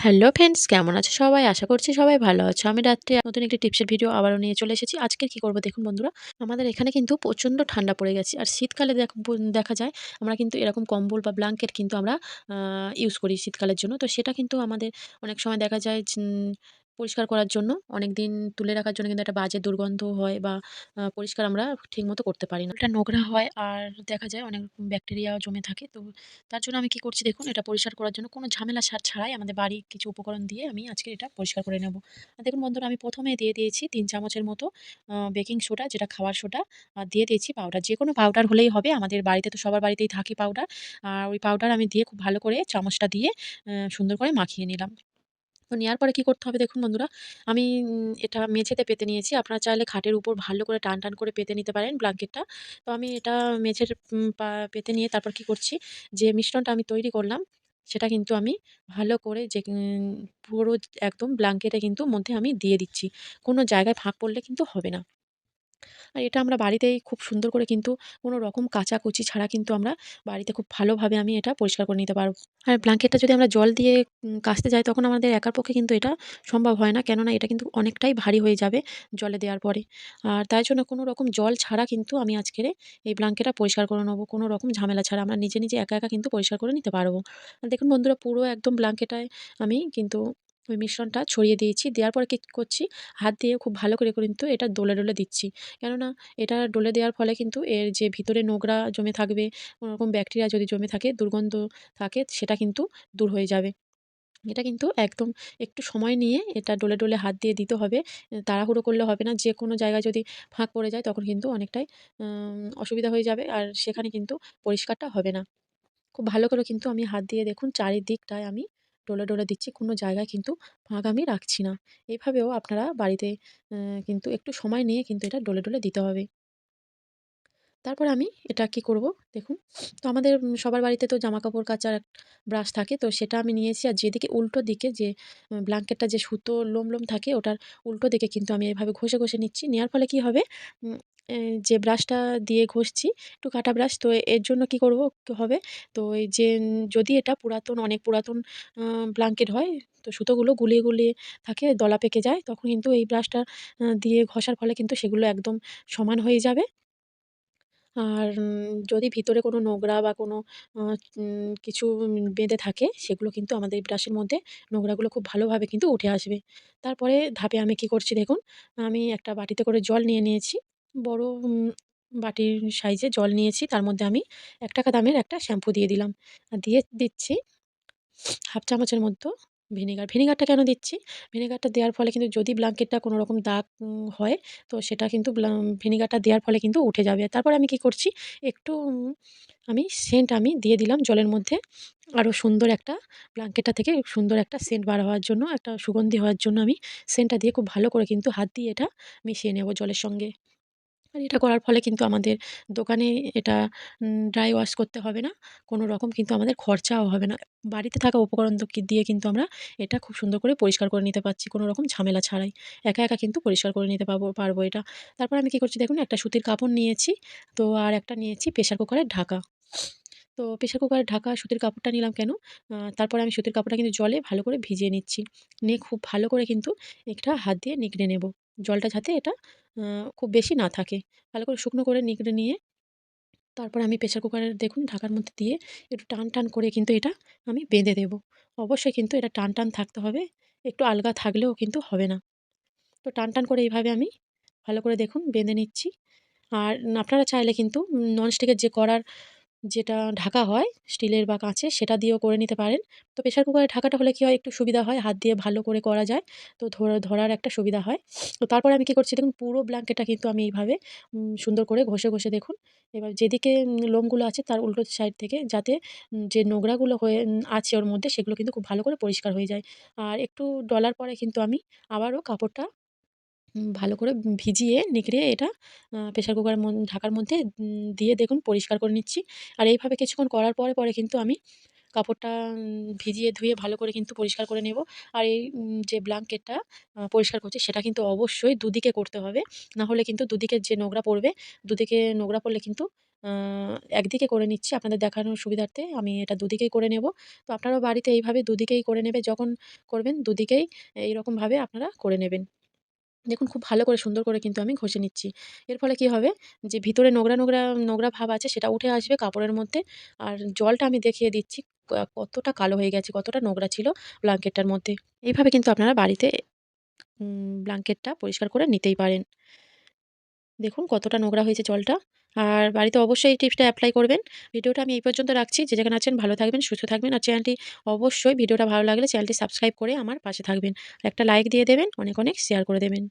Hello friends, কেমন আছো সবাই? আশা করছি সবাই ভালো আছো। আমি রাত্রে নতুন একটি টিপসের ভিডিও আবারও নিয়ে চলে এসেছি। আজকে কি করব দেখুন বন্ধুরা, আমাদের এখানে কিন্তু প্রচণ্ড ঠান্ডা পড়ে গেছে। আর শীতকালে দেখা যায় আমরা কিন্তু এরকম কম্বল বা ব্ল্যাঙ্কেট কিন্তু আমরা ইউজ করি শীতকালের জন্য। তো সেটা কিন্তু আমাদের অনেক সময় দেখা যায় পরিষ্কার করার জন্য অনেকদিন তুলে রাখার জন্য কিন্তু একটা বাজে দুর্গন্ধ হয় বা পরিষ্কার আমরা ঠিকমতো করতে পারি না। এটা নোংরা হয় আর দেখা যায় অনেক রকম ব্যাকটেরিয়াও জমে থাকে। তো তার জন্য আমি কি করছি দেখুন, এটা পরিষ্কার করার জন্য কোনো ঝামেলা ছাড়াই আমাদের বাড়ির কিছু উপকরণ দিয়ে আমি আজকে এটা পরিষ্কার করে নেব। আর দেখুন বন্ধুরা, আমি ১ম এ দিয়ে দিয়েছি ৩ চামচের মতো বেকিং সোডা, যেটা খাওয়ার সোডা। আর দিয়ে দিয়েছি পাউডার। যেকোনো পাউডার হলেই হবে। আমাদের বাড়িতে তো সবার বাড়িতেই থাকে পাউডার। আর ওই পাউডার আমি দিয়ে খুব ভালো করে চামচটা দিয়ে সুন্দর করে মাখিয়ে নিলাম। তো নেওয়ার পরে কি করতে হবে দেখুন বন্ধুরা, আমি এটা মেঝেতে পেতে নিয়েছি। আপনারা চাইলে খাটের উপর ভালো করে টান করে পেতে নিতে পারেন ব্ল্যাঙ্কেটটা। তো আমি এটা মেঝের পেতে নিয়ে তারপর কি করছি, যে মিশ্রণটা আমি তৈরি করলাম, সেটা কিন্তু আমি ভালো করে পুরো একদম ব্ল্যাঙ্কেটে কিন্তু মধ্যে আমি দিয়ে দিচ্ছি। কোনো জায়গায় ফাঁক পড়লে কিন্তু হবে না। আর এটা আমরা বাড়িতেই খুব সুন্দর করে কিন্তু কোনো রকম কাচাকুচি ছাড়া কিন্তু আমরা বাড়িতে খুব ভালোভাবে আমি এটা পরিষ্কার করে নিতে পারব। আর ব্ল্যাঙ্কেটটা যদি আমরা জল দিয়ে কাচতে যাই, তখন আমাদের একার পক্ষে কিন্তু এটা সম্ভব হয় না। কেননা এটা কিন্তু অনেকটাই ভারী হয়ে যাবে জলে দেওয়ার পরে। আর তাই জন্য কোনো রকম জল ছাড়া কিন্তু আমি আজকের এই ব্ল্যাঙ্কেটটা পরিষ্কার করে নেব। কোনো রকম ঝামেলা ছাড়া আমরা নিজে একা কিন্তু পরিষ্কার করে নিতে পারব। আর দেখুন বন্ধুরা, পুরো একদম ব্ল্যাঙ্কেটায় আমি কিন্তু ওই মিশ্রণটা ছড়িয়ে দিয়েছি। দেওয়ার পরে কি করছি, হাত দিয়ে খুব ভালো করে কিন্তু এটা ডলে দিচ্ছি। কেননা এটা ডলে দেওয়ার ফলে কিন্তু এর যে ভিতরে নোংরা জমে থাকবে, কোনোরকম ব্যাকটেরিয়া যদি জমে থাকে, দুর্গন্ধ থাকে, সেটা কিন্তু দূর হয়ে যাবে। এটা কিন্তু একদম একটু সময় নিয়ে এটা ডলে হাত দিয়ে দিতে হবে। তাড়াহুড়ো করলে হবে না। যেকোনো জায়গায় যদি ফাঁক পড়ে যায়, তখন কিন্তু অনেকটাই অসুবিধা হয়ে যাবে। আর সেখানে কিন্তু পরিষ্কারটা হবে না। খুব ভালো করে কিন্তু আমি হাত দিয়ে দেখুন চারিদিকটায় আমি ডলে দিচ্ছি। কোনো জায়গায় কিন্তু ফাঁক আমি রাখছি না। এভাবেও আপনারা বাড়িতে কিন্তু একটু সময় নিয়ে কিন্তু এটা ডলে দিতে হবে। তারপরে আমি এটা কি করব দেখুন, তো আমাদের সবার বাড়িতে তো জামাকাপড় কাচার ব্রাশ থাকে। তো সেটা আমি নিয়েছি। আর যেদিকে উল্টো দিকে যে ব্ল্যাঙ্কেটটা যে সুতো লোম থাকে, ওটার উল্টো দিকে কিন্তু আমি এভাবে ঘষে নিচ্ছি। নেওয়ার ফলে কি হবে, উম এ যে ব্রাশটা দিয়ে ঘষছি, একটু কাটা ব্রাশ, তো এর জন্য কি করব হবে, তো এই যে যদি এটা অনেক পুরাতন আ ব্ল্যাঙ্কেট হয়, তো সুতোগুলো গুলিয়ে থাকে, দলা পেকে যায়, তখন কিন্তু এই ব্রাশটা দিয়ে ঘষার ফলে কিন্তু সেগুলো একদম সমান হয়ে যাবে। আর যদি ভিতরে কোনো নোংরা বা কোনো আ কিছু বেঁধে থাকে, সেগুলো কিন্তু আমাদের এই ব্রাশের মধ্যে নোংরাগুলো খুব ভালোভাবে কিন্তু উঠে আসবে। তারপরে ধাপে আমি কি করছি দেখুন, আমি একটা বাটিতে করে জল নিয়ে নিয়েছি। বড় বাটির সাইজে জল নিয়েছি। তার মধ্যে আমি ৳১ দামের একটা শ্যাম্পু দিয়ে দিলাম। আর দিয়ে দিচ্ছি 1/2 চামচের মতো ভিনেগার। ভিনেগারটা কেন দিচ্ছি? ভিনেগারটা দেওয়ার ফলে কিন্তু যদি ব্ল্যাঙ্কেটটা কোনো রকম দাগ হয়, তো সেটা কিন্তু ভিনেগারটা দেওয়ার ফলে কিন্তু উঠে যাবে। তারপরে আমি কি করছি, একটু আমি সেন্ট আমি দিয়ে দিলাম জলের মধ্যে। আরো সুন্দর একটা ব্ল্যাঙ্কেটটা থেকে সুন্দর একটা সেন্ট বার হওয়ার জন্য, একটা সুগন্ধি হওয়ার জন্য আমি সেন্টটা দিয়ে খুব ভালো করে কিন্তু হাত দিয়ে এটা মিশিয়ে নেব জলের সঙ্গে। আর এটা করার ফলে কিন্তু আমাদের দোকানে এটা ড্রাই ওয়াশ করতে হবে না। কোনো রকম কিন্তু আমাদের খরচাও হবে না। বাড়িতে থাকা উপকরণ দিয়ে কিন্তু আমরা এটা খুব সুন্দর করে পরিষ্কার করে নিতে পারছি, কোনো রকম ঝামেলা ছাড়াই। একা কিন্তু পরিষ্কার করে নিতে পারবো এটা। তারপর আমি কি করছি দেখুন, একটা সুতির কাপড় নিয়েছি। তো আর একটা নিয়েছি প্রেশার কুকারের ঢাকা। তো প্রেশার কুকারের ঢাকা সুতির কাপড়টা নিলাম কেন? তারপরে আমি সুতির কাপড়টা কিন্তু জলে ভালো করে ভিজিয়ে নিচ্ছি। নিয়ে খুব ভালো করে কিন্তু এটা হাত দিয়ে নিগড়ে নেব। জলটা যাতে এটা আ খুব বেশি না থাকে। ভালো করে শুকনো করে নিগড়ে নিয়ে তারপরে আমি প্রেশার কুকারের দেখুন ঢাকার মধ্যে দিয়ে একটু টান করে কিন্তু এটা আমি বেঁধে দেব। অবশ্যই কিন্তু এটা টান থাকতে হবে। একটু আলগা থাকলেও কিন্তু হবে না। তো টান করে এইভাবে আমি ভালো করে দেখুন বেঁধে নিচ্ছি। আর আপনারা চাইলে কিন্তু ননস্টিকের যে কড়ার যেটা ঢাকা হয় স্টিলের বা কাঁচের, সেটা দিয়েও করে নিতে পারেন। তো প্রেশার কুকারের ঢাকাটা হলে কি হয়, একটু সুবিধা হয়, হাত দিয়ে ভালো করে করা যায়। তো ধরার একটা সুবিধা হয়। তো তারপরে আমি কি করছি দেখুন, পুরো ব্ল্যাঙ্কেটটা কিন্তু আমি এইভাবে সুন্দর করে ঘষে দেখুন, এবার যেদিকে লোমগুলো আছে তার উল্টো সাইড থেকে যাতে যে নোংরাগুলো হয়ে আছে ওর মধ্যে, সেগুলো কিন্তু খুব ভালো করে পরিষ্কার হয়ে যায়। আর একটু ডলার পরে কিন্তু আমি আবারও কাপড়টা ভালো করে ভিজিয়ে নিগড়ে এটা প্রেশার কুকারের ঢাকার মধ্যে দিয়ে দেখুন পরিষ্কার করে নিচ্ছি। আর এইভাবে কিছুক্ষণ করার পরে কিন্তু আমি কাপড়টা ভিজিয়ে ধুয়ে ভালো করে কিন্তু পরিষ্কার করে নেব। আর এই যে ব্ল্যাঙ্কেটটা পরিষ্কার করছি, সেটা কিন্তু অবশ্যই দুদিকে করতে হবে। না হলে কিন্তু দুদিকে যে নোংরা পড়বে, দুদিকে নোংরা পড়লে কিন্তু একদিকে করে নিচ্ছি আপনাদের দেখানোর সুবিধার্থে। আমি এটা দুদিকেই করে নেব। তো আপনারাও বাড়িতে এইভাবে দুদিকেই করে নেবে যখন করবেন দুদিকেই এইরকমভাবে আপনারা করে নেবেন। দেখুন খুব ভালো করে সুন্দর করে কিন্তু আমি ঘষে নিচ্ছি। এর ফলে কি হবে যে ভিতরে নোংরা ভাব আছে সেটা উঠে আসবে কাপড়ের মধ্যে। আর জলটা আমি দেখিয়ে দিচ্ছি কতটা কালো হয়ে গেছে, কতটা নোংরা ছিল ব্ল্যাঙ্কেটটার মধ্যে। এইভাবে কিন্তু আপনারা বাড়িতে ব্ল্যাঙ্কেটটা পরিষ্কার করে নিতেই পারেন। দেখুন কতটা নোংরা হয়েছে জলটা। আর বাড়িতে অবশ্যই এই টিপসটা এপ্লাই করবেন। ভিডিওটা আমি এই পর্যন্ত রাখছি। যে যেখানে আছেন ভালো থাকবেন, সুস্থ থাকবেন। আর চ্যানেলটি অবশ্যই ভিডিওটা ভালো লাগলে চ্যানেলটি সাবস্ক্রাইব করে আমার পাশে থাকবেন। একটা লাইক দিয়ে দেবেন, অনেক শেয়ার করে দেবেন।